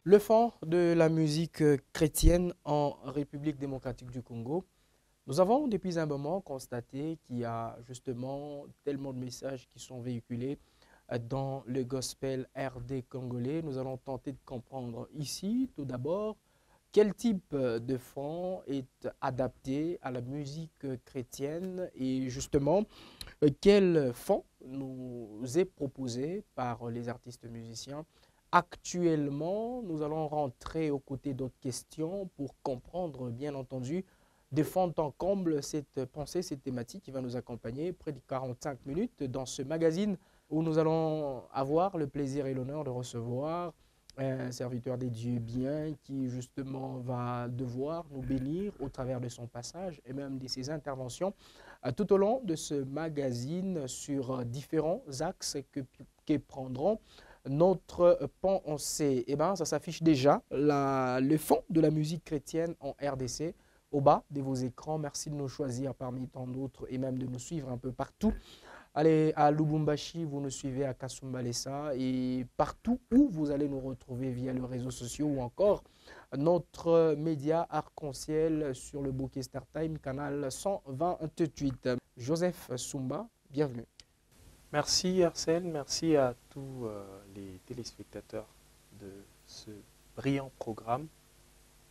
Le fond de la musique chrétienne en République démocratique du Congo. Nous avons depuis un moment constaté qu'il y a justement tellement de messages qui sont véhiculés dans le gospel RD congolais. Nous allons tenter de comprendre ici, tout d'abord, quel type de fond est adapté à la musique chrétienne et justement quel fond nous est proposé par les artistes musiciens. Actuellement, nous allons rentrer aux côtés d'autres questions pour comprendre, bien entendu, de fond en comble cette pensée, cette thématique qui va nous accompagner près de 45 minutes dans ce magazine où nous allons avoir le plaisir et l'honneur de recevoir un serviteur des dieux bien qui justement va devoir nous bénir au travers de son passage et même de ses interventions tout au long de ce magazine sur différents axes que prendront notre pensée. Eh bien, ça s'affiche déjà, le fond de la musique chrétienne en RDC, au bas de vos écrans. Merci de nous choisir parmi tant d'autres et même de nous suivre un peu partout. Allez à Lubumbashi, vous nous suivez à Kasumbalesa et partout où vous allez nous retrouver via les réseaux sociaux ou encore notre média arc-en-ciel sur le bouquet StarTime, canal 128. Joseph Sumba, bienvenue. Merci Arcel, merci à tous les téléspectateurs de ce brillant programme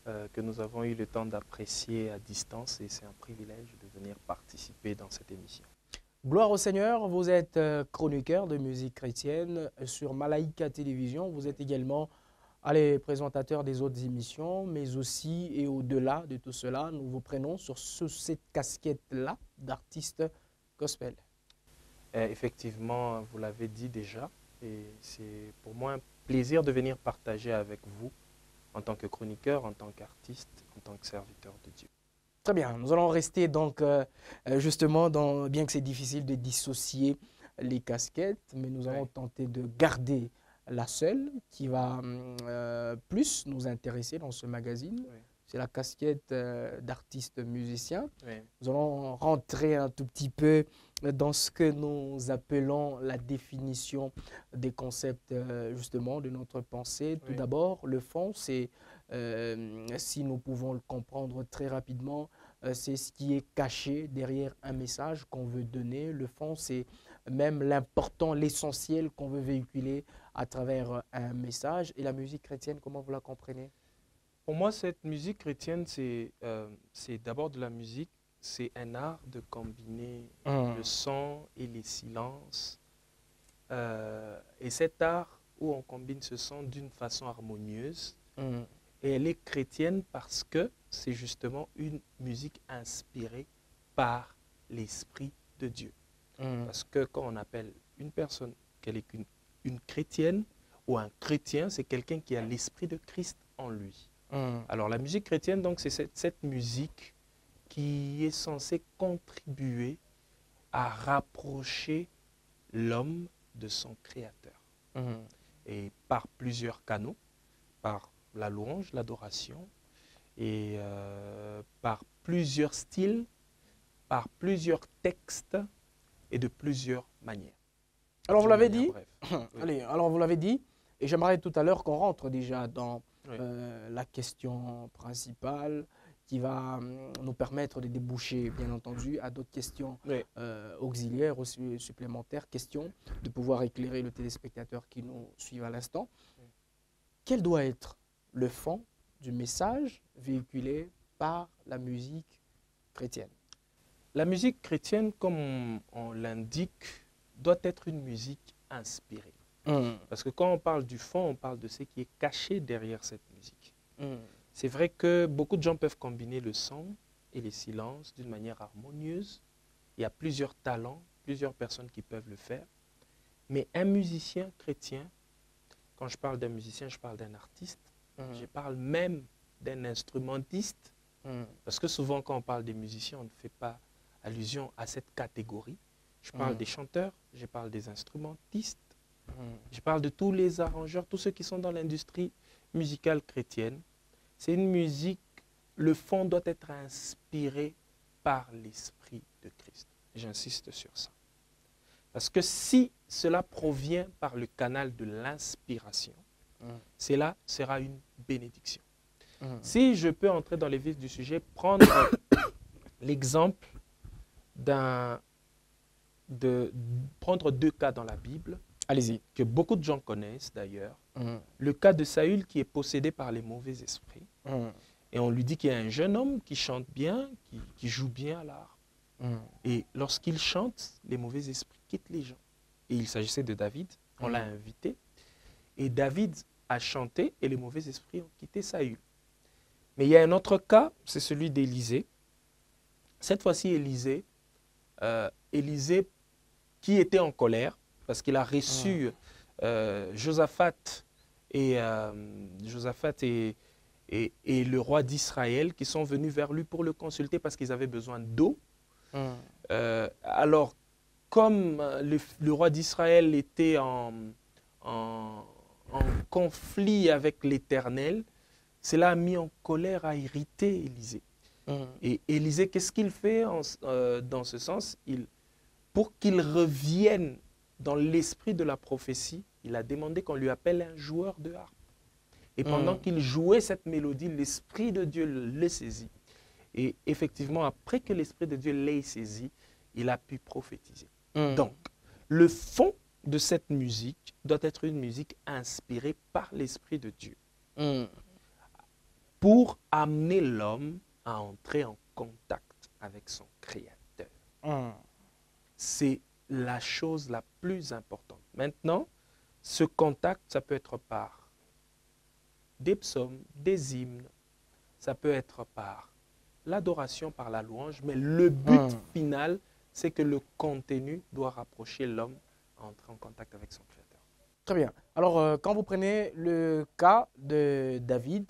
que nous avons eu le temps d'apprécier à distance et c'est un privilège de venir participer dans cette émission. Gloire au Seigneur, vous êtes chroniqueur de musique chrétienne sur Malaika Télévision, vous êtes également présentateur des autres émissions, mais aussi et au-delà de tout cela, nous vous prenons sur cette casquette-là d'artiste gospel. Effectivement, vous l'avez dit déjà, et c'est pour moi un plaisir de venir partager avec vous en tant que chroniqueur, en tant qu'artiste, en tant que serviteur de Dieu. Très bien, nous allons rester donc justement bien que c'est difficile de dissocier les casquettes, mais nous allons tenter de garder la seule qui va plus nous intéresser dans ce magazine. Oui. C'est la casquette d'artiste musicien. Oui. Nous allons rentrer un tout petit peu dans ce que nous appelons la définition des concepts justement de notre pensée. Tout d'abord, le fond, c'est, si nous pouvons le comprendre très rapidement, c'est ce qui est caché derrière un message qu'on veut donner. Le fond, c'est même l'important, l'essentiel qu'on veut véhiculer à travers un message. Et la musique chrétienne, comment vous la comprenez ? Pour moi, cette musique chrétienne, c'est d'abord de la musique, c'est un art de combiner le son et les silences. Et cet art où on combine ce son d'une façon harmonieuse, et elle est chrétienne parce que c'est justement une musique inspirée par l'Esprit de Dieu. Parce que quand on appelle une personne qu'elle est une chrétienne ou un chrétien, c'est quelqu'un qui a l'Esprit de Christ en lui. Alors la musique chrétienne, donc, c'est cette musique qui est censée contribuer à rapprocher l'homme de son Créateur. Et par plusieurs canaux, par la louange, l'adoration, et par plusieurs styles, par plusieurs textes et de plusieurs manières. Alors vous l'avez dit, oui. Alors vous l'avez dit, et j'aimerais tout à l'heure qu'on rentre déjà dans la question principale qui va nous permettre de déboucher, bien entendu, à d'autres questions auxiliaires, aussi supplémentaires, questions de pouvoir éclairer le téléspectateur qui nous suit à l'instant. Quel doit être le fond du message véhiculé par la musique chrétienne? La musique chrétienne, comme on l'indique, doit être une musique inspirée. Parce que quand on parle du fond, on parle de ce qui est caché derrière cette musique. C'est vrai que beaucoup de gens peuvent combiner le son et les silences d'une manière harmonieuse. Il y a plusieurs talents, plusieurs personnes qui peuvent le faire. Mais un musicien chrétien, quand je parle d'un musicien, je parle d'un artiste. Je parle même d'un instrumentiste. Parce que souvent, quand on parle des musiciens, on ne fait pas allusion à cette catégorie. Je parle des chanteurs, je parle des instrumentistes, je parle de tous les arrangeurs, tous ceux qui sont dans l'industrie musicale chrétienne. C'est une musique, le fond doit être inspiré par l'Esprit de Christ. J'insiste sur ça. Parce que si cela provient par le canal de l'inspiration, cela sera une bénédiction. Si je peux entrer dans les vifs du sujet, prendre l'exemple prendre 2 cas dans la Bible, allez-y, que beaucoup de gens connaissent d'ailleurs. Le cas de Saül qui est possédé par les mauvais esprits. Et on lui dit qu'il y a un jeune homme qui chante bien, qui joue bien à l'harpe. Et lorsqu'il chante, les mauvais esprits quittent les gens. Et il s'agissait de David, on l'a invité. Et David a chanté et les mauvais esprits ont quitté Saül. Mais il y a un autre cas, c'est celui d'Élisée. Cette fois-ci, Élisée qui était en colère parce qu'il a reçu Josaphat et le roi d'Israël qui sont venus vers lui pour le consulter parce qu'ils avaient besoin d'eau. Alors, comme le roi d'Israël était en conflit avec l'Éternel, cela a mis en colère, a irrité Élisée. Et Élisée, qu'est-ce qu'il fait dans ce sens? Pour qu'il revienne dans l'esprit de la prophétie, il a demandé qu'on lui appelle un joueur de harpe. Et pendant qu'il jouait cette mélodie, l'Esprit de Dieu le saisit. Et effectivement, après que l'Esprit de Dieu l'ait saisi, il a pu prophétiser. Donc, le fond de cette musique doit être une musique inspirée par l'Esprit de Dieu. Pour amener l'homme à entrer en contact avec son Créateur. C'est la chose la plus importante. Maintenant, ce contact, ça peut être par des psaumes, des hymnes, ça peut être par l'adoration, par la louange, mais le but final, c'est que le contenu doit rapprocher l'homme à entrer en contact avec son Créateur. Très bien. Alors, quand vous prenez le cas de David,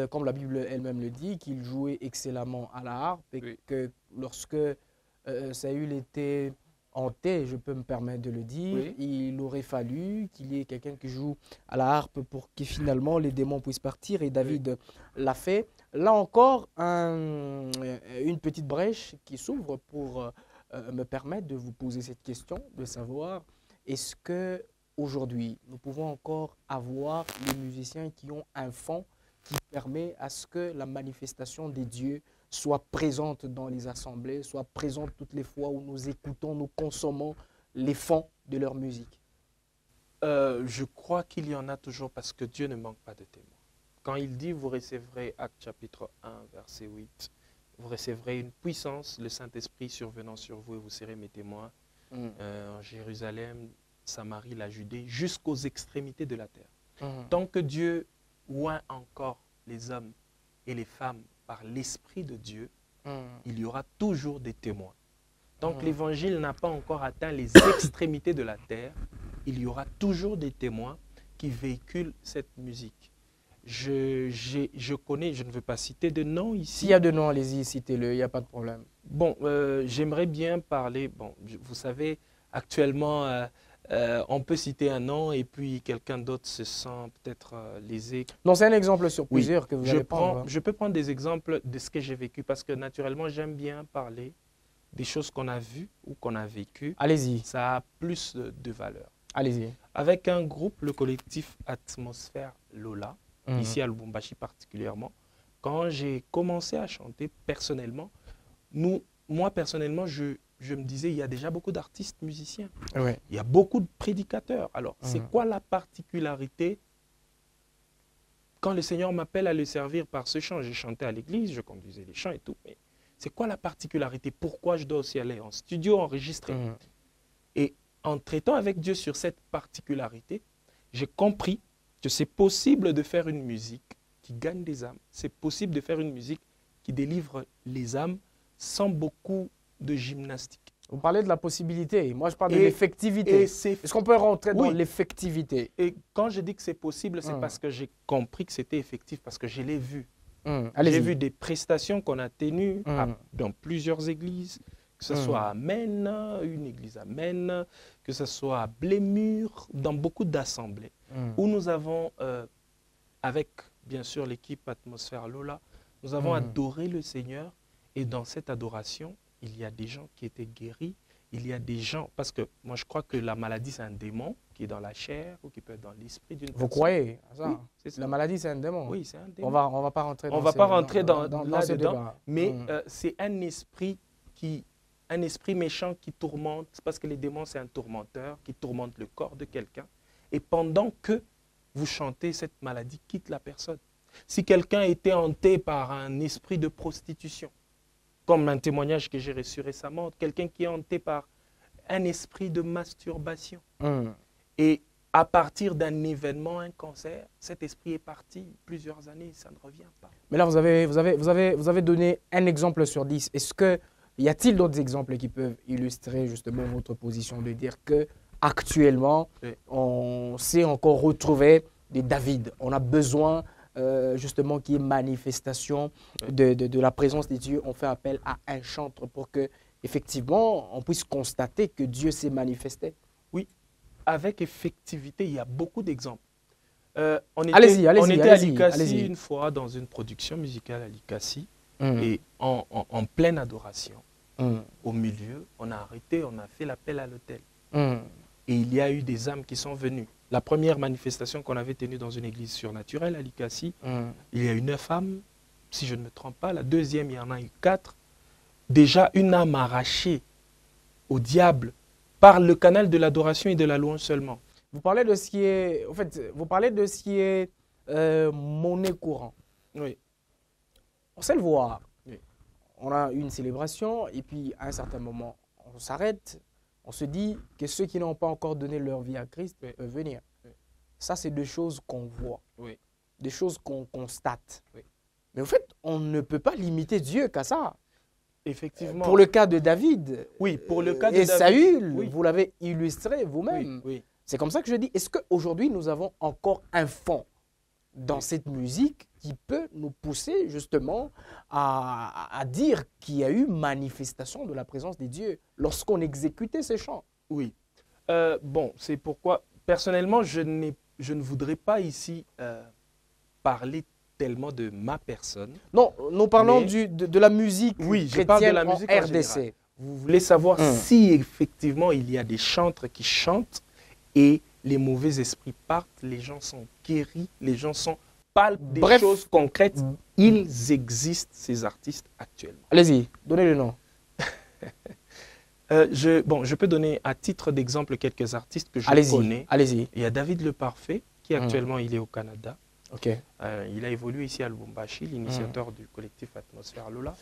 comme la Bible elle-même le dit, qu'il jouait excellemment à la harpe et que lorsque Saül était hanté, je peux me permettre de le dire, il aurait fallu qu'il y ait quelqu'un qui joue à la harpe pour que finalement les démons puissent partir et David l'a fait. Là encore, une petite brèche qui s'ouvre pour me permettre de vous poser cette question, de savoir est-ce qu'aujourd'hui nous pouvons encore avoir les musiciens qui ont un fond qui permet à ce que la manifestation des dieux soit présente dans les assemblées, soit présente toutes les fois où nous écoutons, nous consommons les fonds de leur musique? Je crois qu'il y en a toujours parce que Dieu ne manque pas de témoins. Quand il dit, vous recevrez, Actes chapitre 1, verset 8, vous recevrez une puissance, le Saint-Esprit survenant sur vous et vous serez mes témoins en Jérusalem, Samarie, la Judée, jusqu'aux extrémités de la terre. Tant que Dieu oint encore les hommes et les femmes par l'Esprit de Dieu, il y aura toujours des témoins. Tant que l'Évangile n'a pas encore atteint les extrémités de la terre, il y aura toujours des témoins qui véhiculent cette musique. Je connais, je ne veux pas citer de nom ici. S'il y a de noms, allez-y, citez-le, il n'y a pas de problème. Bon, j'aimerais bien parler, vous savez, actuellement, on peut citer un nom et puis quelqu'un d'autre se sent peut-être lésé. Non, c'est un exemple sur plusieurs que vous allez prendre. Je peux prendre des exemples de ce que j'ai vécu parce que naturellement, j'aime bien parler des choses qu'on a vues ou qu'on a vécues. Allez-y. Ça a plus de valeur. Allez-y. Avec un groupe, le collectif Atmosphère Lola, ici à Lubumbashi particulièrement, quand j'ai commencé à chanter personnellement, moi personnellement, je me disais, il y a déjà beaucoup d'artistes musiciens. Il y a beaucoup de prédicateurs. Alors, c'est quoi la particularité quand le Seigneur m'appelle à le servir par ce chant? J'ai chanté à l'église, je conduisais les chants et tout, mais c'est quoi la particularité? Pourquoi je dois aussi aller en studio enregistrer? Et en traitant avec Dieu sur cette particularité, j'ai compris que c'est possible de faire une musique qui gagne des âmes. C'est possible de faire une musique qui délivre les âmes sans beaucoup de gymnastique. Vous parlez de la possibilité. Moi, je parle de l'effectivité. Est-ce qu'on peut rentrer dans l'effectivité? Et quand je dis que c'est possible, c'est parce que j'ai compris que c'était effectif, parce que je l'ai vu. J'ai vu des prestations qu'on a tenues dans plusieurs églises, que ce soit à Mène, une église à Mène, que ce soit à Blémur, dans beaucoup d'assemblées, où nous avons, avec bien sûr l'équipe Atmosphère Lola, nous avons adoré le Seigneur. Et dans cette adoration, il y a des gens qui étaient guéris, il y a des gens, parce que moi je crois que la maladie c'est un démon qui est dans la chair ou qui peut être dans l'esprit d'une personne. Vous croyez à ça? Oui, c'est ça. La maladie c'est un démon? Oui, c'est un démon. On va pas rentrer on va pas rentrer dans ce là-dedans, débat. mais c'est un esprit méchant qui tourmente, parce que les démons c'est un tourmenteur qui tourmente le corps de quelqu'un. Et pendant que vous chantez, cette maladie quitte la personne. Si quelqu'un était hanté par un esprit de prostitution, comme un témoignage que j'ai reçu récemment, quelqu'un qui est hanté par un esprit de masturbation. Et à partir d'un événement, un cancer, cet esprit est parti plusieurs années, ça ne revient pas. Mais là, vous avez donné un exemple sur 10. Est-ce que y a-t-il d'autres exemples qui peuvent illustrer justement votre position de dire que actuellement, oui, on sait encore retrouver des David. On a besoin justement qu'il y ait manifestation de la présence de Dieu. On fait appel à un chantre pour que effectivement on puisse constater que Dieu s'est manifesté. Oui, avec effectivité, il y a beaucoup d'exemples. On était à Likassi une fois dans une production musicale à Likassi et en pleine adoration. Au milieu, on a arrêté, on a fait l'appel à l'autel. Et il y a eu des âmes qui sont venues. La première manifestation qu'on avait tenue dans une église surnaturelle à Likassi, il y a eu 9 âmes, si je ne me trompe pas. La deuxième, il y en a eu 4. Déjà, une âme arrachée au diable par le canal de l'adoration et de la louange seulement. Vous parlez de ce qui est, en fait, vous parlez de ce qui est monnaie courante. Oui. On sait le voir. Oui. On a une célébration et puis à un certain moment, on s'arrête. On se dit que ceux qui n'ont pas encore donné leur vie à Christ peuvent venir. Oui. Ça, c'est des choses qu'on voit, des choses qu'on constate. Oui. Mais en fait, on ne peut pas limiter Dieu qu'à ça. Effectivement. Pour le cas de David, oui, pour le cas de et David, Saül, oui, vous l'avez illustré vous-même. Oui, oui. C'est comme ça que je dis, est-ce qu'aujourd'hui, nous avons encore un fond dans cette musique qui peut nous pousser justement à dire qu'il y a eu manifestation de la présence des dieux lorsqu'on exécutait ces chants? Oui. Bon, c'est pourquoi, personnellement, je ne voudrais pas ici parler tellement de ma personne. Non, nous parlons de la musique je parle de la musique en RDC. Vous voulez savoir si effectivement il y a des chantres qui chantent et les mauvais esprits partent, les gens sont guéris, les gens sont palpent des choses concrètes. Ils existent, ces artistes, actuellement. Allez-y, donnez le nom. Je peux donner à titre d'exemple quelques artistes que je connais. Allez-y. Il y a David Le Parfait, qui actuellement il est au Canada. Okay. Il a évolué ici à Lubumbashi, l'initiateur du collectif Atmosphère Lola.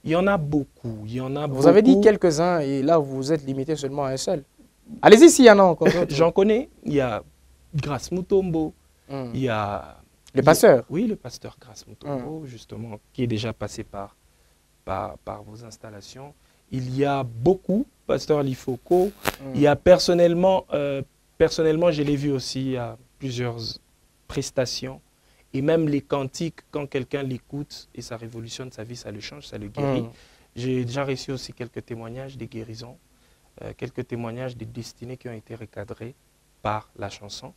Il y en a beaucoup. Vous avez dit quelques-uns et là vous êtes limité seulement à un seul. Allez-y s'il y en a encore d'autres. J'en connais. Il y a Grace Mutombo. Il y a... Le pasteur. Oui, le pasteur Grace Mutombo, justement, qui est déjà passé par vos installations. Il y a beaucoup, pasteur Lifoko. Il y a personnellement, je l'ai vu aussi à plusieurs prestations. Et même les cantiques, quand quelqu'un l'écoute et ça révolutionne sa vie, ça le change, ça le guérit. J'ai déjà reçu aussi quelques témoignages des guérisons, quelques témoignages des destinées qui ont été recadrées par la chanson.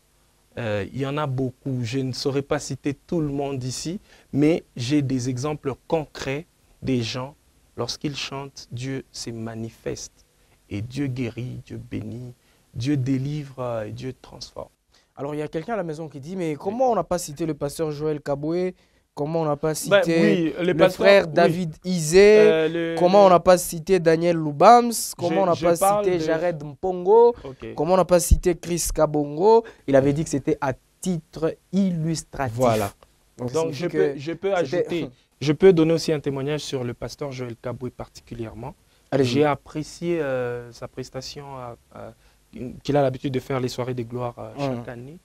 Il y en a beaucoup. Je ne saurais pas citer tout le monde ici, mais j'ai des exemples concrets des gens, lorsqu'ils chantent, Dieu se manifeste. Et Dieu guérit, Dieu bénit, Dieu délivre et Dieu transforme. Alors, il y a quelqu'un à la maison qui dit, mais comment on n'a pas cité le pasteur Joël Kaboué? Comment on n'a pas cité le frère David Izé? Comment on n'a pas cité Daniel Lubams? Comment on n'a pas cité Jared Mpongo? Comment on n'a pas cité Chris Kabongo? Il avait dit que c'était à titre illustratif. Voilà. Donc, je peux ajouter, je peux donner aussi un témoignage sur le pasteur Joël Kaboué particulièrement. J'ai apprécié sa prestation qu'il a l'habitude de faire les soirées de gloire chaque année.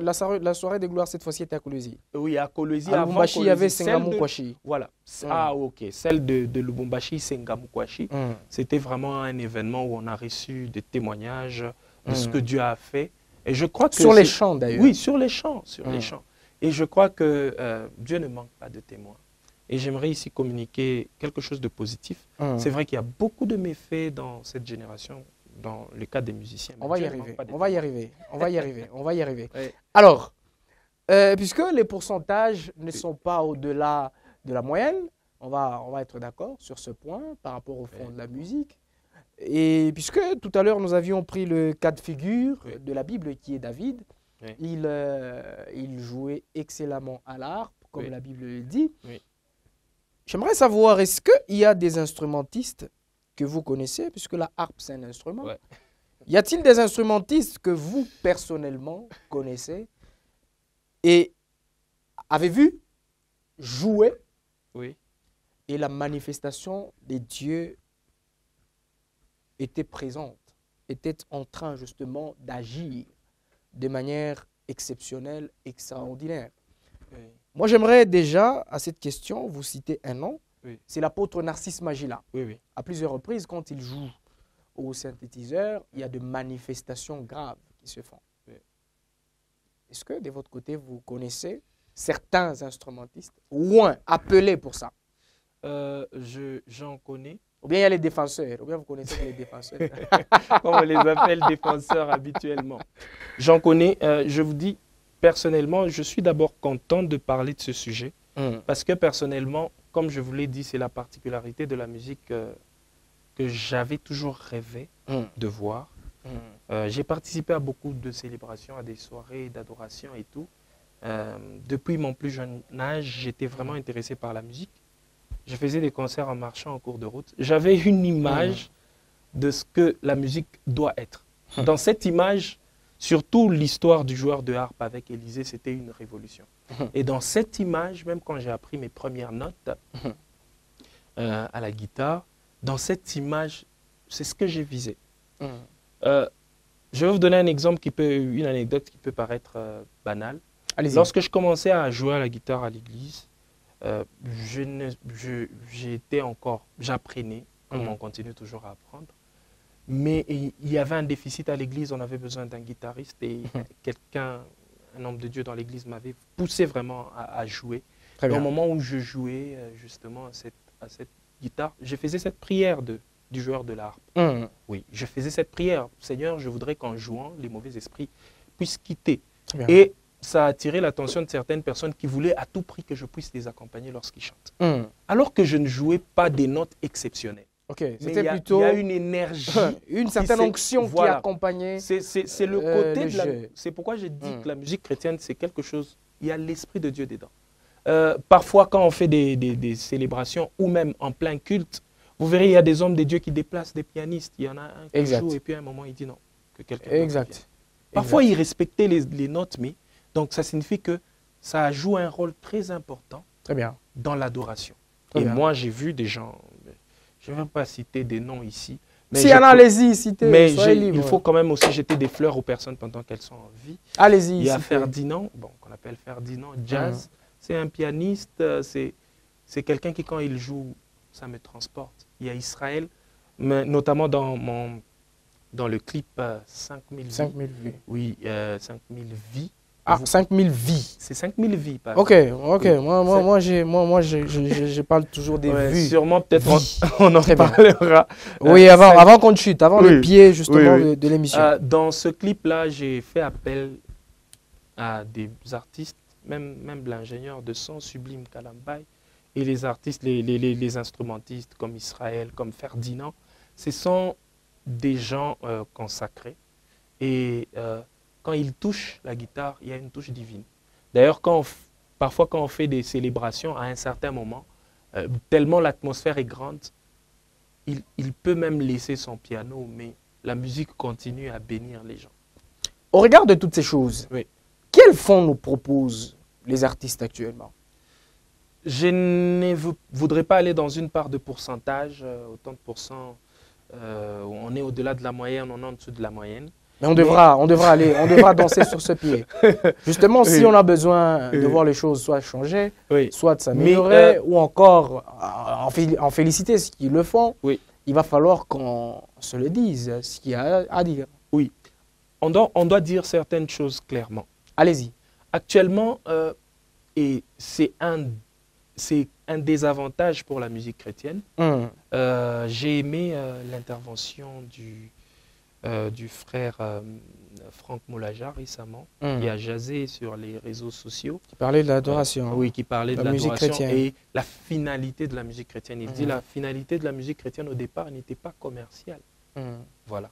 La soirée de gloire, cette fois-ci, était à Kolwezi. Oui, à Kolwezi. À Lubumbashi, il y avait Sengamu Kwashi. Voilà. Ah, ok. Celle de Lubumbashi, Sengamu Kwashi. C'était vraiment un événement où on a reçu des témoignages de ce que Dieu a fait. Et je crois que sur les chants, d'ailleurs. Oui, sur les chants. Les chants. Et je crois que Dieu ne manque pas de témoins. Et j'aimerais ici communiquer quelque chose de positif. C'est vrai qu'il y a beaucoup de méfaits dans cette génération, dans le cas des musiciens. On va y arriver. Oui. Alors, puisque les pourcentages ne sont pas au-delà de la moyenne, on va être d'accord sur ce point par rapport au fond de la musique. Et puisque tout à l'heure, nous avions pris le cas de figure Oui. de la Bible qui est David, Oui. il jouait excellemment à l'harpe, comme Oui. la Bible le dit. Oui. J'aimerais savoir, est-ce qu'il y a des instrumentistes que vous connaissez, puisque la harpe, c'est un instrument. Ouais. Y a-t-il des instrumentistes que vous, personnellement, connaissez et avez vu jouer Oui. et la manifestation des dieux était présente, était en train justement d'agir de manière exceptionnelle, extraordinaire? Oui. Moi, j'aimerais déjà, à cette question, vous citer un nom. Oui. C'est l'apôtre Narcisse Magila. Oui, oui. À plusieurs reprises, quand il joue au synthétiseur, il y a de manifestations graves qui se font. Oui. Est-ce que, de votre côté, vous connaissez certains instrumentistes, ou un appelé pour ça? J'en connais. Ou bien il y a les défenseurs, ou bien vous connaissez les défenseurs. Comme on les appelle défenseurs habituellement. J'en connais. Je vous dis, personnellement, je suis d'abord content de parler de ce sujet. Parce que personnellement, comme je vous l'ai dit, c'est la particularité de la musique que j'avais toujours rêvé de voir. J'ai participé à beaucoup de célébrations, à des soirées d'adoration et tout. Depuis mon plus jeune âge, j'étais vraiment intéressé par la musique. Je faisais des concerts en marchant en cours de route. J'avais une image de ce que la musique doit être. Dans cette image, surtout l'histoire du joueur de harpe avec Élisée, c'était une révolution. Et dans cette image, même quand j'ai appris mes premières notes à la guitare, dans cette image, c'est ce que j'ai visé. Je vais vous donner un exemple une anecdote qui peut paraître banale. Lorsque je commençais à jouer à la guitare à l'église, j'apprenais, comme on continue toujours à apprendre, mais il y avait un déficit à l'église, on avait besoin d'un guitariste et un homme de Dieu dans l'église m'avait poussé vraiment à jouer. Et au moment où je jouais justement à cette guitare, je faisais cette prière du joueur de l'harpe. Oui, je faisais cette prière. Seigneur, je voudrais qu'en jouant, les mauvais esprits puissent quitter. Et ça a attiré l'attention de certaines personnes qui voulaient à tout prix que je puisse les accompagner lorsqu'ils chantent. Alors que je ne jouais pas des notes exceptionnelles. C'était plutôt... Il y a une énergie. Une certaine onction qui accompagnait c'est le côté de la... jeu. C'est pourquoi j'ai dit que la musique chrétienne, c'est quelque chose... Il y a l'Esprit de Dieu dedans. Parfois, quand on fait des célébrations ou même en plein culte, vous verrez, il y a des hommes de Dieu qui déplacent des pianistes. Il y en a un qui joue et puis à un moment, il dit non, que quelqu'un d'autre vienne. Parfois, il respectait les notes, mais donc ça signifie que ça joue un rôle très important dans l'adoration. Et moi, j'ai vu des gens, je ne vais pas citer des noms ici. Mais si, allez-y, citez. Mais il faut quand même aussi jeter des fleurs aux personnes pendant qu'elles sont en vie. Allez-y. Il y a Ferdinand, qu'on appelle Ferdinand Jazz. C'est un pianiste, c'est quelqu'un qui, quand il joue, ça me transporte. Il y a Israël, mais notamment dans le clip 5000 vies. 5000 vies. Oui, 5000 vies. Ah, 5000 vies. C'est 5000 vies. Ok. Oui. Moi, je parle toujours des vues. Sûrement, peut-être on en parlera. Oui, avant qu'on chute, avant le pied, justement, de l'émission. Dans ce clip-là, j'ai fait appel à des artistes, même l'ingénieur de son, Sublime Kalambay, et les artistes, les instrumentistes comme Israël, comme Ferdinand. Ce sont des gens consacrés. Et quand ils touchent la guitare, il y a une touche divine. D'ailleurs, parfois quand on fait des célébrations, à un certain moment, tellement l'atmosphère est grande, il peut même laisser son piano, mais la musique continue à bénir les gens. Au regard de toutes ces choses, quels fonds nous proposent les artistes actuellement? Je ne voudrais pas aller dans une part de pourcentage, autant de pourcents, on est au-delà de la moyenne, on est en dessous de la moyenne. Mais on devra danser sur ce pied. Justement, si on a besoin de voir les choses soit changer, soit de s'améliorer, ou encore en féliciter ceux qui le font, il va falloir qu'on se le dise, ce qu'il y a à dire. Oui, on doit dire certaines choses clairement. Allez-y. Actuellement, et c'est un désavantage pour la musique chrétienne. J'ai aimé l'intervention du frère Franck Moulaja récemment, qui a jasé sur les réseaux sociaux. Qui parlait de l'adoration. Oui, qui parlait de musique l'adoration chrétienne. et la finalité de la musique chrétienne. Il dit la finalité de la musique chrétienne au départ n'était pas commerciale. Voilà.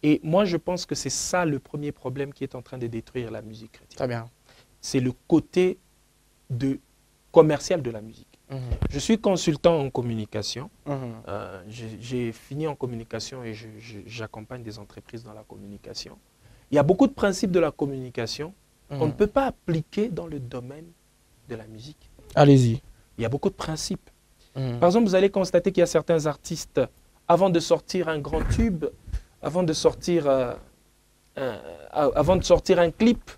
Et moi, je pense que c'est ça le premier problème qui est en train de détruire la musique chrétienne. Très bien. C'est le côté commercial de la musique. Je suis consultant en communication. J'ai fini en communication et j'accompagne des entreprises dans la communication. Il y a beaucoup de principes de la communication qu'on ne peut pas appliquer dans le domaine de la musique. Allez-y. Il y a beaucoup de principes. Par exemple, vous allez constater qu'il y a certains artistes, avant de sortir un grand tube, avant de sortir un clip,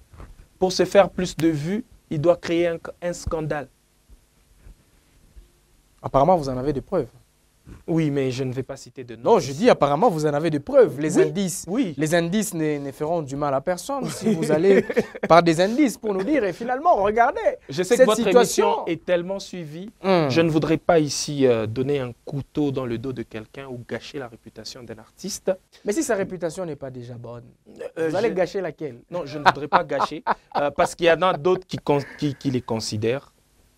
pour se faire plus de vues, il doit créer un scandale. Apparemment, vous en avez des preuves. Oui, mais je ne vais pas citer de nom. Non, je dis apparemment, vous en avez des preuves. Les indices, oui. Les indices ne feront du mal à personne si vous allez par des indices pour nous dire. Et finalement, regardez. Je sais que votre émission est tellement suivie. Je ne voudrais pas ici donner un couteau dans le dos de quelqu'un ou gâcher la réputation d'un artiste. Mais si sa réputation n'est pas déjà bonne, vous allez gâcher laquelle? Non, je ne voudrais pas gâcher parce qu'il y en a d'autres qui les considèrent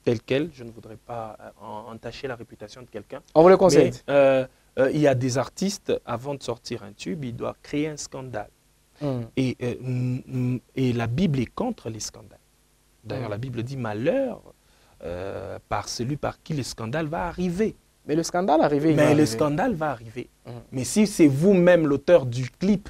tel quel. Je ne voudrais pas entacher la réputation de quelqu'un. On vous le conseille. Il y a des artistes, avant de sortir un tube, ils doivent créer un scandale. Et la Bible est contre les scandales. D'ailleurs, la Bible dit malheur par celui par qui le scandale va arriver. Mais le scandale scandale va arriver. Mais si c'est vous-même l'auteur du clip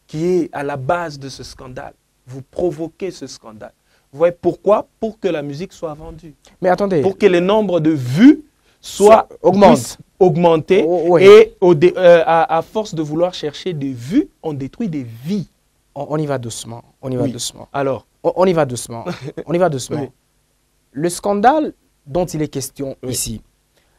qui est à la base de ce scandale, vous provoquez ce scandale. Vous voyez pourquoi? Pour que la musique soit vendue. Mais attendez. Pour que le nombre de vues soit augmenté. Et à force de vouloir chercher des vues, on détruit des vies. On y va doucement. On y va doucement. Alors, on y va doucement. On y va doucement. Oui. Le scandale dont il est question ici,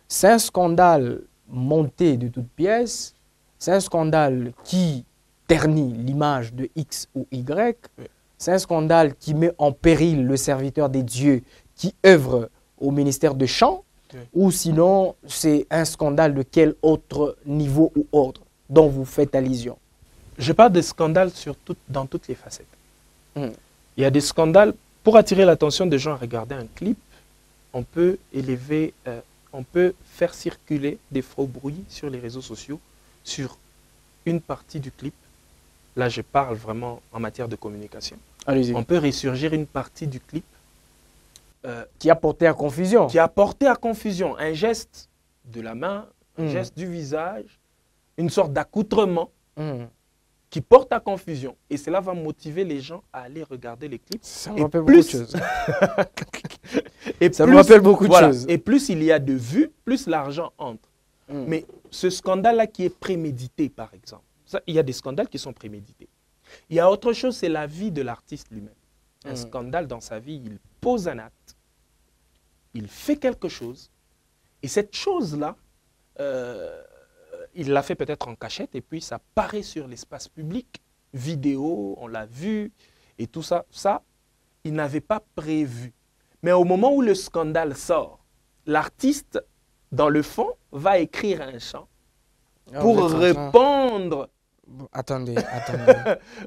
c'est un scandale monté de toutes pièces. C'est un scandale qui ternit l'image de X ou Y. C'est un scandale qui met en péril le serviteur des dieux qui œuvre au ministère de chant, ou sinon c'est un scandale de quel autre niveau ou ordre dont vous faites allusion? Je parle de scandales dans toutes les facettes. Il y a des scandales, pour attirer l'attention des gens à regarder un clip, on peut faire circuler des faux bruits sur les réseaux sociaux, sur une partie du clip. Là, je parle vraiment en matière de communication. On peut ressurgir une partie du clip qui a porté à confusion. Qui a porté à confusion. Un geste de la main, un geste du visage, une sorte d'accoutrement qui porte à confusion. Et cela va motiver les gens à aller regarder les clips. Ça me rappelle beaucoup de choses. Ça me rappelle beaucoup de choses. Et plus il y a de vues, plus l'argent entre. Mais ce scandale-là qui est prémédité, par exemple, il y a des scandales qui sont prémédités. Il y a autre chose, c'est la vie de l'artiste lui-même. Un scandale dans sa vie, il pose un acte, il fait quelque chose, et cette chose-là, il l'a fait peut-être en cachette, et puis ça paraît sur l'espace public, vidéo, on l'a vu, et tout ça. Ça, il n'avait pas prévu. Mais au moment où le scandale sort, l'artiste, dans le fond, va écrire un chant pour répondre. Attendez.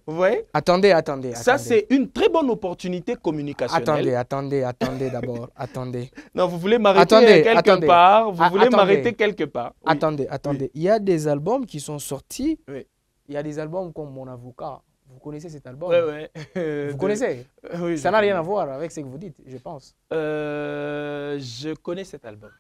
Ouais. Attendez. Ça, c'est une très bonne opportunité communicationnelle. Attendez d'abord. Attendez. Non, vous voulez m'arrêter quelque part. Vous voulez m'arrêter quelque part. Oui. Attendez. Oui. Il y a des albums qui sont sortis. Oui. Il y a des albums comme Mon Avocat. Vous connaissez cet album? Oui. Vous connaissez? Oui. Ça n'a rien à voir avec ce que vous dites, je pense. Je connais cet album.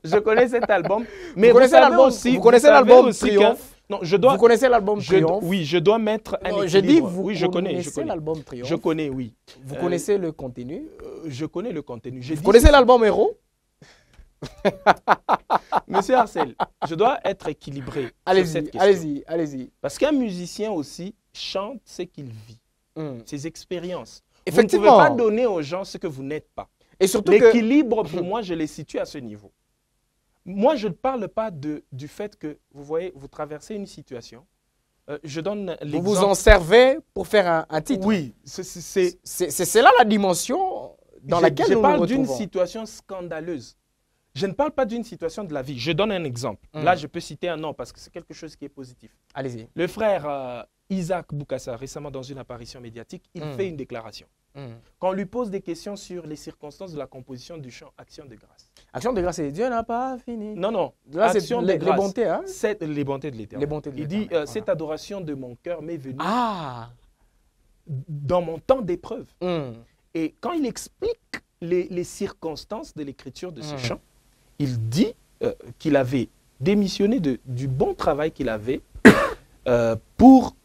Je connais cet album. Mais vous connaissez l'album Triomphe? Non, je dois. Vous connaissez l'album Triomphe? Oui, je dois mettre un équilibre. Je dis, vous connaissez l'album Triomphe? Je connais, oui. Vous connaissez le contenu? Je connais le contenu. Vous connaissez l'album Héros? Monsieur Arcel, je dois être équilibré sur cette question. Allez-y. Parce qu'un musicien aussi chante ce qu'il vit, ses expériences. Effectivement. Vous ne pouvez pas donner aux gens ce que vous n'êtes pas. Et surtout l'équilibre, pour moi, je les situe à ce niveau. Moi, je ne parle pas du fait que, vous voyez, vous traversez une situation. Je donne l'exemple. Vous vous en servez pour faire un titre. Oui. C'est là la dimension dans laquelle nous nous retrouvons. Je parle d'une situation scandaleuse. Je ne parle pas d'une situation de la vie. Je donne un exemple. Là, je peux citer un nom parce que c'est quelque chose qui est positif. Allez-y. Le frère Isaac Boukassa, récemment dans une apparition médiatique, il fait une déclaration. Quand on lui pose des questions sur les circonstances de la composition du chant Action de grâce. Action de grâce, c'est Dieu n'a pas fini. Non, non. Là, c'est Action de les grâce. bontés, hein? C'est les bontés de l'Éternel. Les bontés de Il dit, l'Éternel, cette adoration de mon cœur m'est venue Ah! dans mon temps d'épreuve. Hum. Et quand il explique les circonstances de l'écriture de ce chant, il dit qu'il avait démissionné du bon travail qu'il avait pour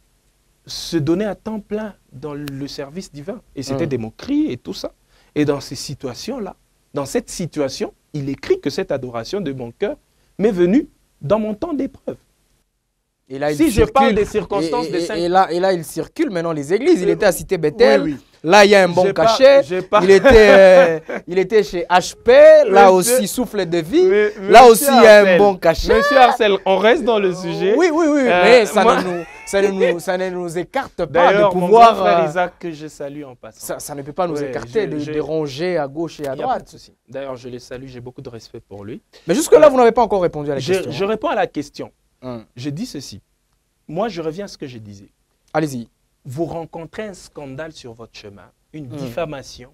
se donner à temps plein dans le service divin. Et c'était des moqueries et tout ça. Et dans ces situations-là, dans cette situation, il écrit que cette adoration de mon cœur m'est venue dans mon temps d'épreuve. Et là, Si je parle des circonstances des saints... Et là, il circule maintenant les églises. Il était à Cité Bethel. Oui, oui. Là, il y a un bon cachet. Il était chez HP. Là aussi, souffle de vie. Là aussi, il y a un bon cachet. Monsieur Arcel, on reste dans le sujet. Oui, mais ça ne nous écarte pas de pouvoir... Mon frère Isaac, que je salue en passant. Ça ne peut pas nous écarter de ronger à gauche et à droite. D'ailleurs, je le salue, j'ai beaucoup de respect pour lui. Mais jusque-là, vous n'avez pas encore répondu à la question. Je réponds à la question. Je dis ceci. Moi, je reviens à ce que je disais. Allez-y. Vous rencontrez un scandale sur votre chemin, une diffamation.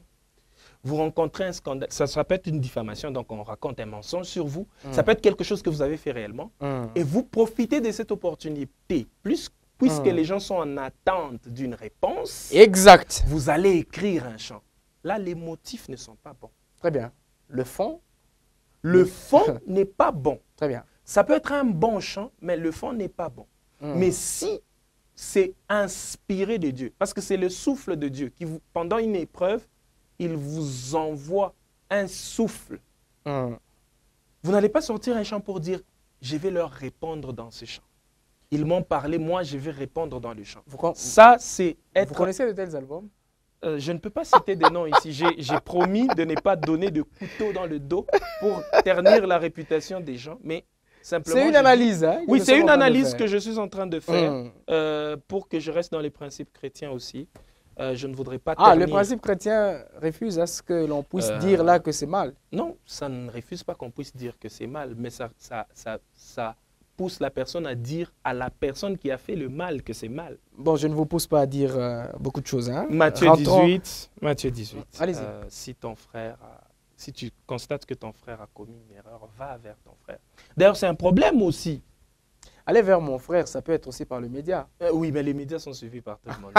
Vous rencontrez un scandale. Ça peut être une diffamation, donc on raconte un mensonge sur vous. Ça peut être quelque chose que vous avez fait réellement. Et vous profitez de cette opportunité, puisque les gens sont en attente d'une réponse. Exact. Vous allez écrire un chant. Là, les motifs ne sont pas bons. Très bien. Le fond? Le fond n'est pas bon. Très bien. Ça peut être un bon chant, mais le fond n'est pas bon. Mais si c'est inspiré de Dieu, parce que c'est le souffle de Dieu qui, pendant une épreuve, il vous envoie un souffle. Vous n'allez pas sortir un chant pour dire, je vais leur répondre dans ce chant. Ils m'ont parlé, moi je vais répondre dans le chant. Ça, c'est être... Vous connaissez de tels albums? Je ne peux pas citer des noms ici. J'ai promis de ne pas donner de couteau dans le dos pour ternir la réputation des gens, mais... C'est une analyse. Hein, oui, c'est une analyse que je suis en train de faire pour que je reste dans les principes chrétiens aussi. Je ne voudrais pas ternir. Le principe chrétien refuse à ce que l'on puisse dire là que c'est mal. Non, ça ne refuse pas qu'on puisse dire que c'est mal, mais ça pousse la personne à dire à la personne qui a fait le mal que c'est mal. Bon, je ne vous pousse pas à dire beaucoup de choses. Hein. Matthieu 18. Allez-y. Si tu constates que ton frère a commis une erreur, va vers ton frère. D'ailleurs, c'est un problème aussi. Aller vers mon frère, ça peut être aussi par le média. Oui, mais les médias sont suivis par tout le monde.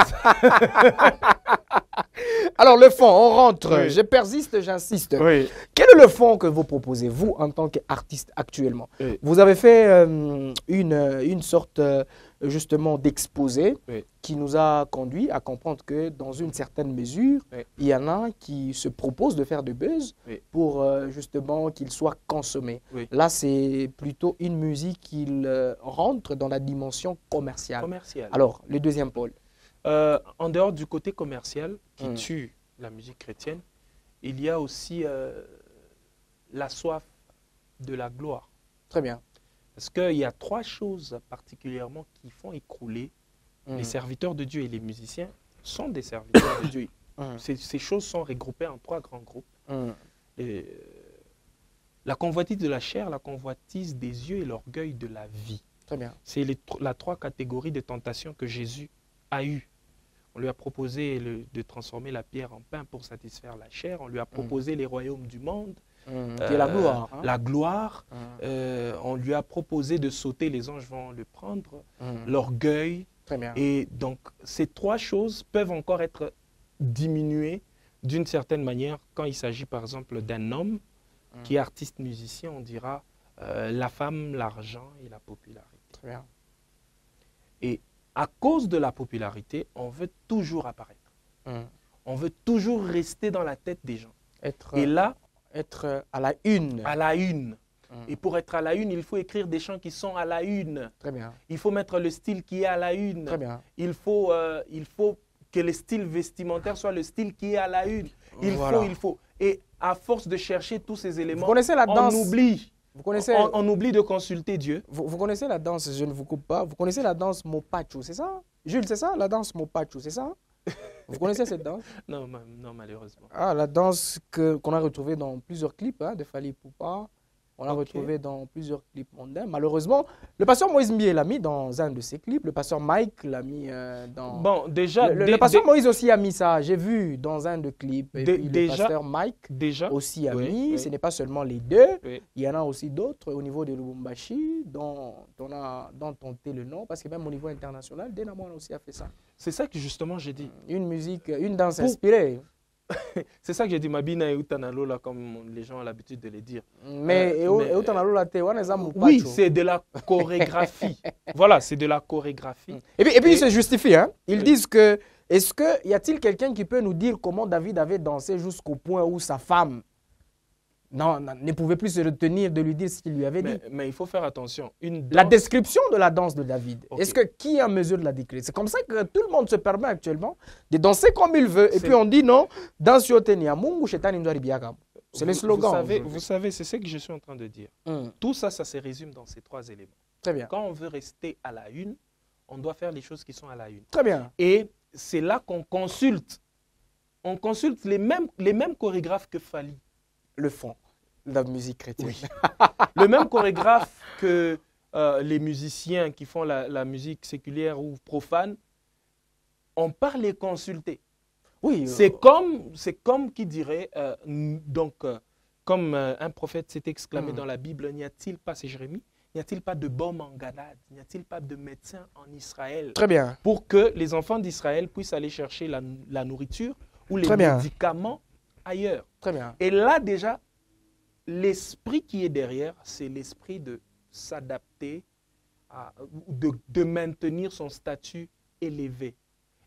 Alors, le fond, on rentre. Oui. Je persiste, j'insiste. Oui. Quel est le fond que vous proposez, vous, en tant qu'artiste actuellement? Oui. Vous avez fait une sorte, justement, d'exposé qui nous a conduit à comprendre que, dans une certaine mesure, il y en a qui se proposent de faire de buzz pour, justement, qu'il soit consommé. Là, c'est plutôt une musique qui rentre dans la dimension commerciale. Alors, le deuxième pôle. En dehors du côté commercial qui tue la musique chrétienne, il y a aussi la soif de la gloire. Très bien. Parce qu'il y a trois choses particulièrement qui font écrouler les serviteurs de Dieu, et les musiciens sont des serviteurs de Dieu. Ces choses sont regroupées en trois grands groupes. La convoitise de la chair, la convoitise des yeux et l'orgueil de la vie. Très bien. C'est la trois catégories de tentations que Jésus a eues. On lui a proposé de transformer la pierre en pain pour satisfaire la chair. On lui a proposé les royaumes du monde. Qui est la gloire. Hein? La gloire. On lui a proposé de sauter, les anges vont le prendre. L'orgueil. Très bien. Et donc, ces trois choses peuvent encore être diminuées d'une certaine manière quand il s'agit par exemple d'un homme qui est artiste musicien. On dira la femme, l'argent et la popularité. Très bien. Et à cause de la popularité, on veut toujours apparaître. On veut toujours rester dans la tête des gens. Être à la une. À la une. Et pour être à la une, il faut écrire des chants qui sont à la une. Très bien. Il faut mettre le style qui est à la une. Très bien. Il faut que le style vestimentaire soit le style qui est à la une. Il faut. Et à force de chercher tous ces éléments, vous connaissez la danse, on oublie. Vous connaissez, on oublie de consulter Dieu. Vous connaissez la danse, je ne vous coupe pas, vous connaissez la danse Mopacho, c'est ça? Jules, c'est ça, la danse Mopacho, c'est ça? Vous connaissez cette danse? Non, malheureusement. Ah, la danse qu'on a retrouvée dans plusieurs clips de Fally Ipupa. On l'a retrouvé dans plusieurs clips mondains. Malheureusement, le pasteur Moïse Mbié l'a mis dans un de ses clips. Le pasteur Mike l'a mis dans... Bon, déjà... Le pasteur Moïse aussi a mis ça. J'ai vu dans un de clips. Et puis le pasteur Mike aussi a mis. Oui. Ce n'est pas seulement les deux. Oui. Il y en a aussi d'autres au niveau de Lubumbashi dont on a tenté le nom. Parce que même au niveau international, Denamon aussi a fait ça. C'est ça que justement j'ai dit. Une musique, une danse inspirée. C'est ça que j'ai dit, Mabina et Utanalola, comme les gens ont l'habitude de le dire. Mais oui, c'est de la chorégraphie. Voilà, c'est de la chorégraphie. Et puis ils se justifient. Hein? Ils disent que, y a-t-il quelqu'un qui peut nous dire comment David avait dansé jusqu'au point où sa femme ne pouvait plus se retenir de lui dire ce qu'il lui avait dit. Mais il faut faire attention. La description de la danse de David, est-ce que qui est en mesure de la décrire? C'est comme ça que tout le monde se permet actuellement de danser comme il veut. Et puis on dit non, danse yoteni amungu shetani ndwari biakam. C'est le slogan. Vous savez, c'est ce que je suis en train de dire. Tout ça, ça se résume dans ces trois éléments. Très bien. Quand on veut rester à la une, on doit faire les choses qui sont à la une. Très bien. Et c'est là qu'on consulte. On consulte les mêmes chorégraphes que Fali le font, la musique chrétienne. Oui. Le même chorégraphe que les musiciens qui font la musique séculière ou profane, on part les consulter. Oui. C'est comme qui dirait, comme un prophète s'est exclamé dans la Bible, n'y a-t-il pas, c'est Jérémie, n'y a-t-il pas de baume en Galade, n'y a-t-il pas de médecin en Israël? Très bien. Pour que les enfants d'Israël puissent aller chercher la nourriture ou les médicaments ailleurs. Très bien. Et là, déjà, l'esprit qui est derrière, c'est l'esprit de s'adapter, de maintenir son statut élevé.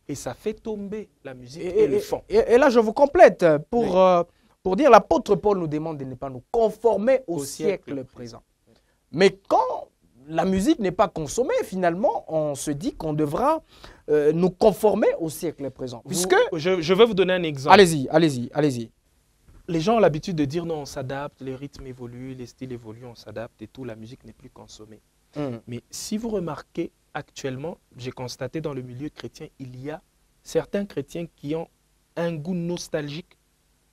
Et ça fait tomber la musique et le fond. Et là, je vous complète. Pour dire, l'apôtre Paul nous demande de ne pas nous conformer au siècle présent. Mais quand la musique n'est pas consommée, finalement, on se dit qu'on devra nous conformer au siècle présent. Je vais vous donner un exemple. Allez-y. Les gens ont l'habitude de dire non, on s'adapte, les rythmes évoluent, les styles évoluent, on s'adapte et tout, la musique n'est plus consommée. Mais si vous remarquez, actuellement, j'ai constaté dans le milieu chrétien, il y a certains chrétiens qui ont un goût nostalgique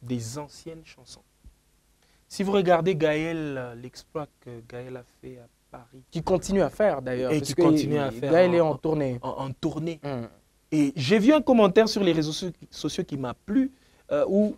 des anciennes chansons. Si vous regardez Gaël, l'exploit que Gaël a fait à Paris. Qui continue à faire d'ailleurs. Et qui continue à faire. Gaël est en tournée. En tournée. Et j'ai vu un commentaire sur les réseaux sociaux qui m'a plu, où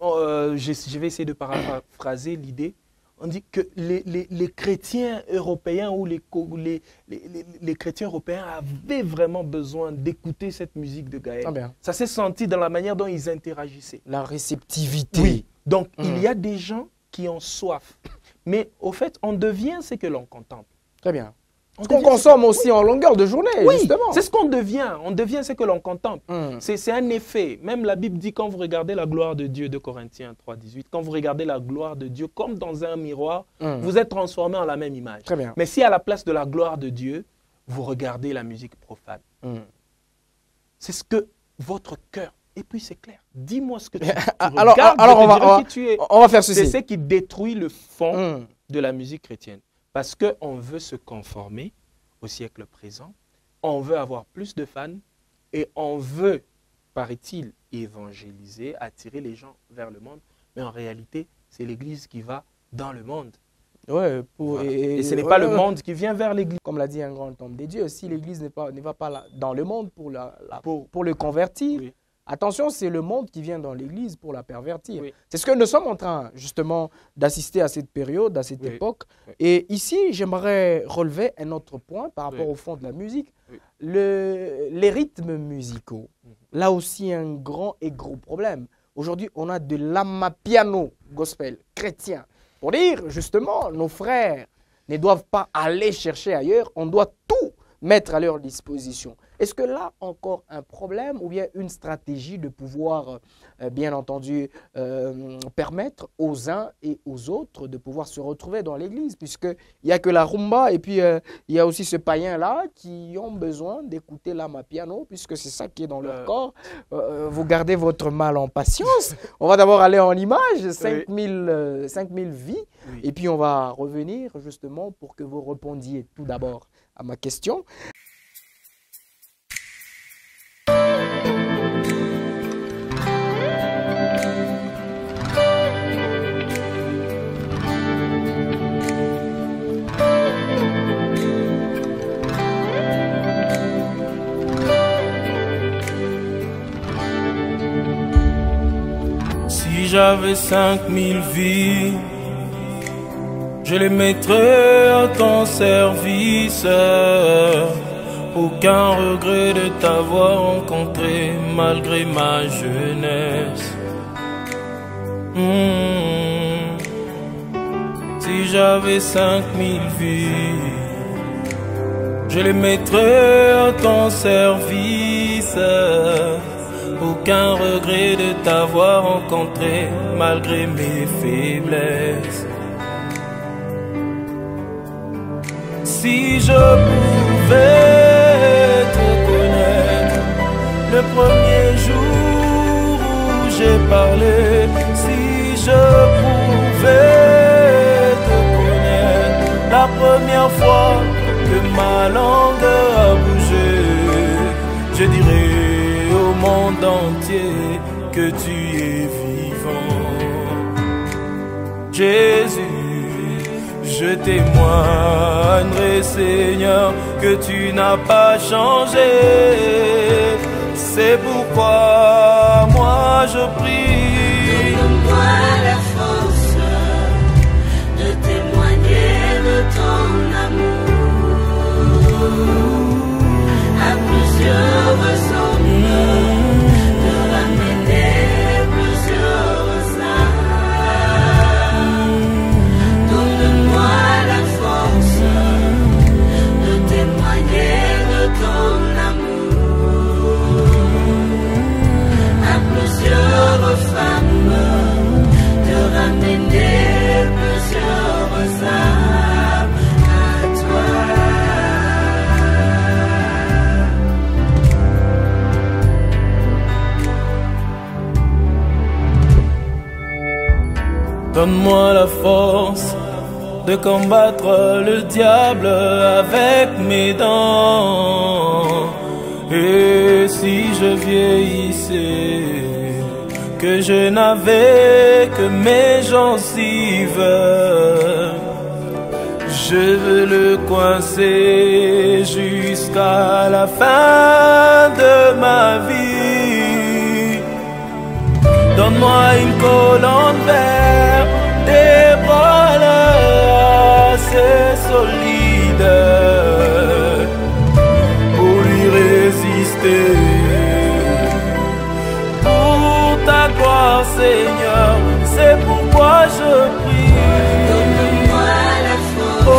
je vais essayer de paraphraser l'idée. On dit que les chrétiens européens ou les chrétiens européens avaient vraiment besoin d'écouter cette musique de Gaël. Ah bien. Ça s'est senti dans la manière dont ils interagissaient. La réceptivité. Oui. Donc, il y a des gens qui ont soif. Mais au fait, on devient ce que l'on contemple. Très bien. Ce qu'on consomme aussi en longueur de journée, justement. C'est ce qu'on devient. On devient ce que l'on contemple. C'est un effet. Même la Bible dit, quand vous regardez la gloire de Dieu, de Corinthiens 3,18, quand vous regardez la gloire de Dieu comme dans un miroir, vous êtes transformé en la même image. Très bien. Mais si à la place de la gloire de Dieu, vous regardez la musique profane, c'est ce que votre cœur... Et puis c'est clair. Dis-moi ce que tu alors on va faire ceci. C'est ce qui détruit le fond de la musique chrétienne. Parce qu'on veut se conformer au siècle présent, on veut avoir plus de fans et on veut, paraît-il, évangéliser, attirer les gens vers le monde. Mais en réalité, c'est l'Église qui va dans le monde. Ouais, et ce n'est pas le monde qui vient vers l'Église. Comme l'a dit un grand homme de Dieu, si l'Église ne va pas dans le monde pour le convertir, attention, c'est le monde qui vient dans l'Église pour la pervertir. C'est ce que nous sommes en train, justement, d'assister à cette période, à cette époque. Et ici, j'aimerais relever un autre point par rapport au fond de la musique. Les rythmes musicaux, là aussi, un grand et gros problème. Aujourd'hui, on a de l'amapiano gospel chrétien. Pour dire, justement, nos frères ne doivent pas aller chercher ailleurs. On doit tout mettre à leur disposition. Est-ce que là, encore un problème ou bien une stratégie de pouvoir, bien entendu, permettre aux uns et aux autres de pouvoir se retrouver dans l'église, puisqu'il n'y a que la rumba et puis il y a aussi ce païen-là qui ont besoin d'écouter l'amapiano, puisque c'est ça qui est dans leur corps. Vous gardez votre mal en patience. On va d'abord aller en image, 5000 vies, et puis on va revenir justement pour que vous répondiez tout d'abord à ma question. j'avais 5000 vies, je les mettrais à ton service. Aucun regret de t'avoir rencontré malgré ma jeunesse. Si j'avais 5000 vies, je les mettrais à ton service. Aucun regret de t'avoir rencontré malgré mes faiblesses. Si je pouvais te connaître le premier jour où j'ai parlé, si je pouvais te connaître la première fois que ma langue a bougé, je dirais au monde entier que tu es vivant. Jésus, je témoignerai, Seigneur, que tu n'as pas changé. C'est pourquoi moi je prie. Donne-moi la force de témoigner de ton amour à plusieurs hommes, de ramener plusieurs âmes. Donne-moi la force de témoigner de ton amour à plusieurs femmes, de ramener plusieurs âmes à toi. Donne-moi la force de combattre le diable avec mes dents. Et si je vieillissais, que je n'avais que mes gencives, je veux le coincer jusqu'à la fin de ma vie. Donne-moi une colonne verte, des bras assez solides pour lui résister. Pour ta gloire, Seigneur, c'est pourquoi je prie. Donne-moi la force de Oh,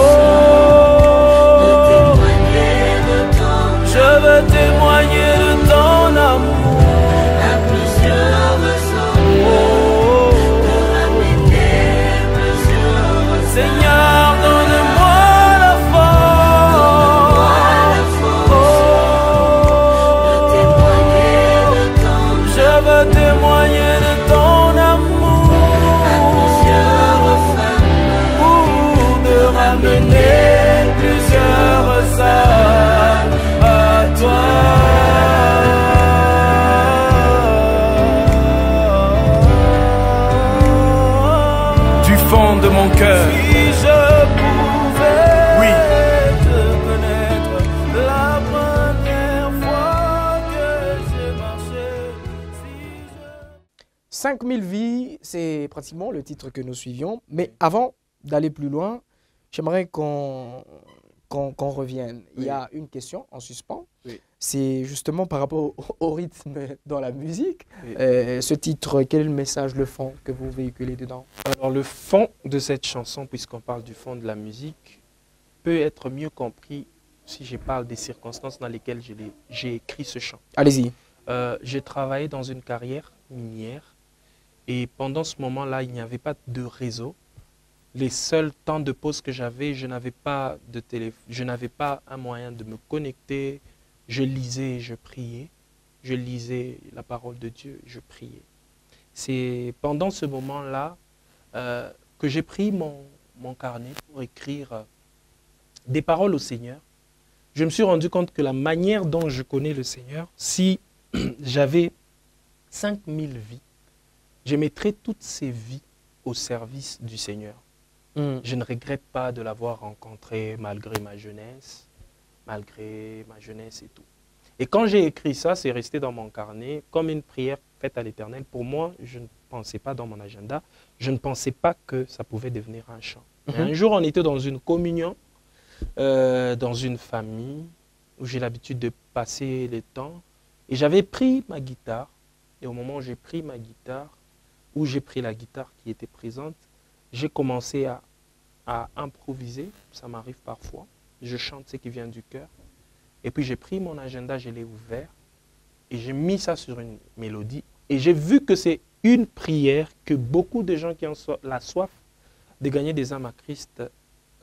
témoigner de ton je veux témoigner de ton amour. à plusieurs hommes, Oh, de ramener plusieurs Seigneur, donne-moi la la force. force de témoigner de ton Je veux témoigner de ton amour à plusieurs femmes, pour de ramener plusieurs âmes à toi. Du fond de mon cœur, si je pouvais oui te connaître la première fois que j'ai marché. Si je... 5000 vies, c'est pratiquement le titre que nous suivions. Mais avant d'aller plus loin, j'aimerais qu'on revienne. Il y a une question en suspens. Oui. C'est justement par rapport au rythme dans la musique. Oui. Ce titre, quel est le message, le fond que vous véhiculez dedans? Alors le fond de cette chanson, puisqu'on parle du fond de la musique, peut être mieux compris si je parle des circonstances dans lesquelles j'ai écrit ce chant. Allez-y. J'ai travaillé dans une carrière minière et pendant ce moment-là, il n'y avait pas de réseau. Les seuls temps de pause que j'avais, je n'avais pas de téléphone, je n'avais pas un moyen de me connecter. Je lisais et je priais. Je lisais la parole de Dieu, je priais. C'est pendant ce moment-là que j'ai pris mon carnet pour écrire des paroles au Seigneur. Je me suis rendu compte que la manière dont je connais le Seigneur, si j'avais 5000 vies, je mettrais toutes ces vies au service du Seigneur. Je ne regrette pas de l'avoir rencontré malgré ma jeunesse et tout. Et quand j'ai écrit ça, c'est resté dans mon carnet comme une prière faite à l'Éternel. Pour moi, pensais pas dans mon agenda. Je ne pensais pas que ça pouvait devenir un chant. Mais un jour, on était dans une communion, dans une famille, où j'ai l'habitude de passer le temps. Et j'avais pris ma guitare. Et au moment où j'ai pris ma guitare, où j'ai pris la guitare qui était présente, j'ai commencé à improviser. Ça m'arrive parfois. Je chante ce qui vient du cœur. Et puis j'ai pris mon agenda, je l'ai ouvert. Et j'ai mis ça sur une mélodie. Et j'ai vu que c'est une prière que beaucoup de gens qui ont la soif de gagner des âmes à Christ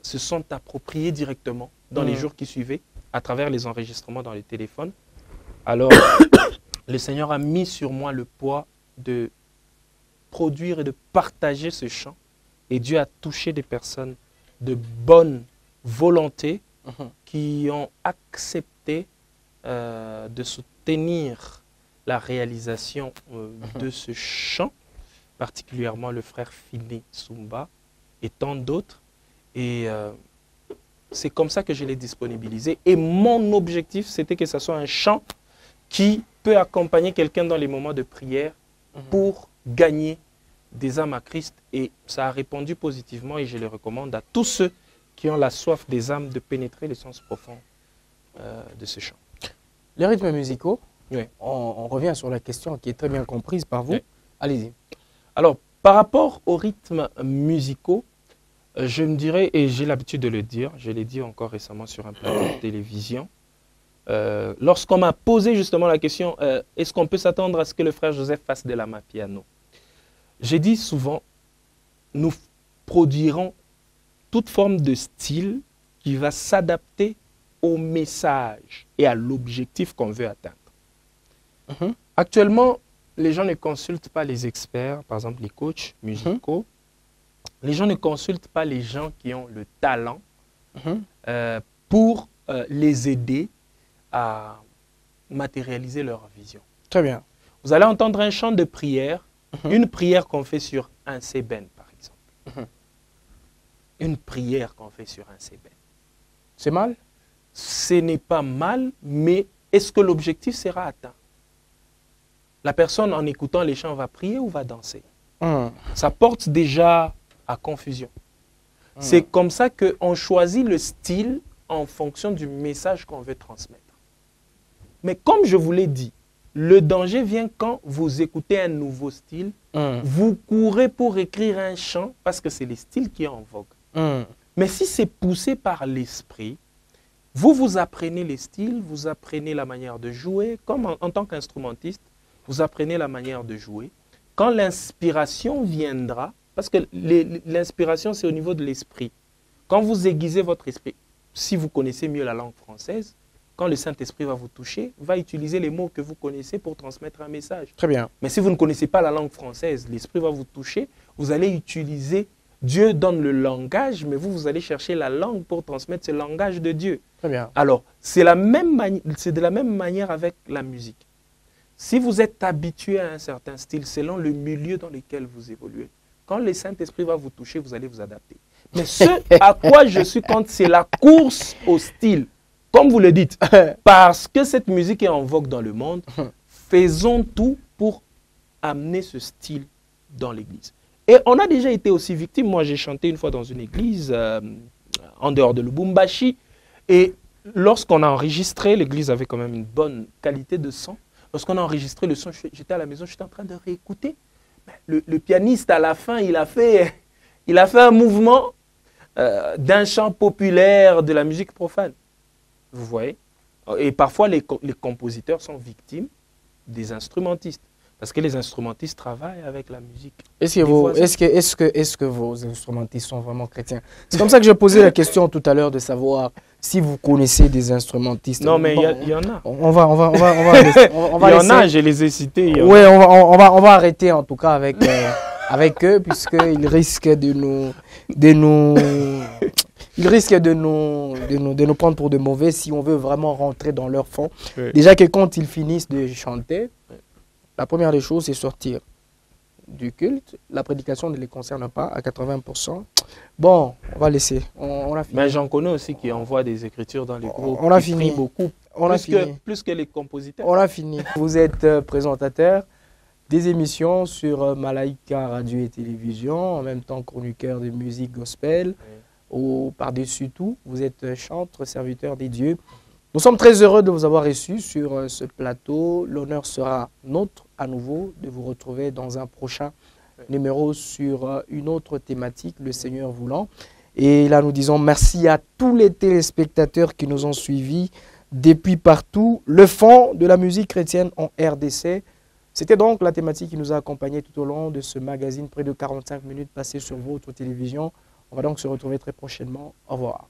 se sont appropriés directement dans les jours qui suivaient, à travers les enregistrements dans les téléphones. Alors, le Seigneur a mis sur moi le poids de produire et de partager ce chant. Et Dieu a touché des personnes de bonne volonté qui ont accepté de soutenir la réalisation de ce chant, particulièrement le frère Finé Sumba et tant d'autres. Et c'est comme ça que je l'ai disponibilisé. Et mon objectif, c'était que ce soit un chant qui peut accompagner quelqu'un dans les moments de prière pour gagner des âmes à Christ. Et ça a répondu positivement et je le recommande à tous ceux qui ont la soif des âmes de pénétrer le sens profond de ce chant. Les rythmes musicaux, Oui. on revient sur la question qui est très bien comprise par vous. Oui. Allez-y. Alors, par rapport aux rythmes musicaux, je me dirais, et j'ai l'habitude de le dire, je l'ai dit encore récemment sur un plateau de télévision, lorsqu'on m'a posé justement la question, est-ce qu'on peut s'attendre à ce que le frère Joseph fasse de l'amapiano? J'ai dit souvent, nous produirons toute forme de style qui va s'adapter au message et à l'objectif qu'on veut atteindre. Actuellement, les gens ne consultent pas les experts, par exemple les coachs musicaux. Les gens ne consultent pas les gens qui ont le talent pour les aider à matérialiser leur vision. Très bien. Vous allez entendre un chant de prière, une prière qu'on fait sur un sébène, par exemple. Une prière qu'on fait sur un sébène. C'est mal? Ce n'est pas mal, mais est-ce que l'objectif sera atteint? La personne, en écoutant les chants, va prier ou va danser? Ça porte déjà à confusion. C'est comme ça qu'on choisit le style en fonction du message qu'on veut transmettre. Mais comme je vous l'ai dit, le danger vient quand vous écoutez un nouveau style, vous courez pour écrire un chant parce que c'est le style qui est en vogue. Mais si c'est poussé par l'esprit, vous apprenez les styles, vous apprenez la manière de jouer, comme en tant qu'instrumentiste, vous apprenez la manière de jouer. Quand l'inspiration viendra, parce que l'inspiration, c'est au niveau de l'esprit. Quand vous aiguisez votre esprit, si vous connaissez mieux la langue française, quand le Saint-Esprit va vous toucher, va utiliser les mots que vous connaissez pour transmettre un message. Très bien. Mais si vous ne connaissez pas la langue française, l'Esprit va vous toucher, vous allez utiliser, Dieu donne le langage, mais vous allez chercher la langue pour transmettre ce langage de Dieu. Très bien. Alors, c'est de la même manière avec la musique. Si vous êtes habitué à un certain style, selon le milieu dans lequel vous évoluez, quand le Saint-Esprit va vous toucher, vous allez vous adapter. Mais ce à quoi je suis contre, c'est la course au style. Comme vous le dites, parce que cette musique est en vogue dans le monde, faisons tout pour amener ce style dans l'église. Et on a déjà été aussi victime. Moi, j'ai chanté une fois dans une église en dehors de Lubumbashi. Et lorsqu'on a enregistré, l'église avait quand même une bonne qualité de son. Lorsqu'on a enregistré le son, j'étais à la maison, j'étais en train de réécouter. Le pianiste, à la fin, il a fait un mouvement d'un chant populaire de la musique profane. Vous voyez? Et parfois, les compositeurs sont victimes des instrumentistes. Parce que les instrumentistes travaillent avec la musique. Est-ce que vos instrumentistes sont vraiment chrétiens? C'est comme ça que je posais la question tout à l'heure de savoir si vous connaissez des instrumentistes. Non, mais il y en a. On va Il y en a, je les ai cités. Oui, on va arrêter en tout cas avec eux, puisqu'ils risquent de nous prendre pour de mauvais si on veut vraiment rentrer dans leur fond. Oui. Déjà que quand ils finissent de chanter, la première des choses, c'est sortir du culte. La prédication ne les concerne pas à 80%. Bon, on va laisser. On a fini. Mais j'en connais aussi qui envoient des écritures dans les groupes. On a fini. Beaucoup. Plus que les compositeurs. On a fini. Vous êtes présentateur. des émissions sur Malaika Radio et Télévision, en même temps chroniqueur de musique gospel. Ou par-dessus tout, vous êtes chantre, serviteur des dieux. Nous sommes très heureux de vous avoir reçus sur ce plateau. L'honneur sera nôtre à nouveau de vous retrouver dans un prochain numéro sur une autre thématique, le Seigneur voulant. Et là, nous disons merci à tous les téléspectateurs qui nous ont suivis depuis partout. Le fond de la musique chrétienne en RDC. C'était donc la thématique qui nous a accompagnés tout au long de ce magazine, près de 45 minutes passées sur votre télévision. On va donc se retrouver très prochainement. Au revoir.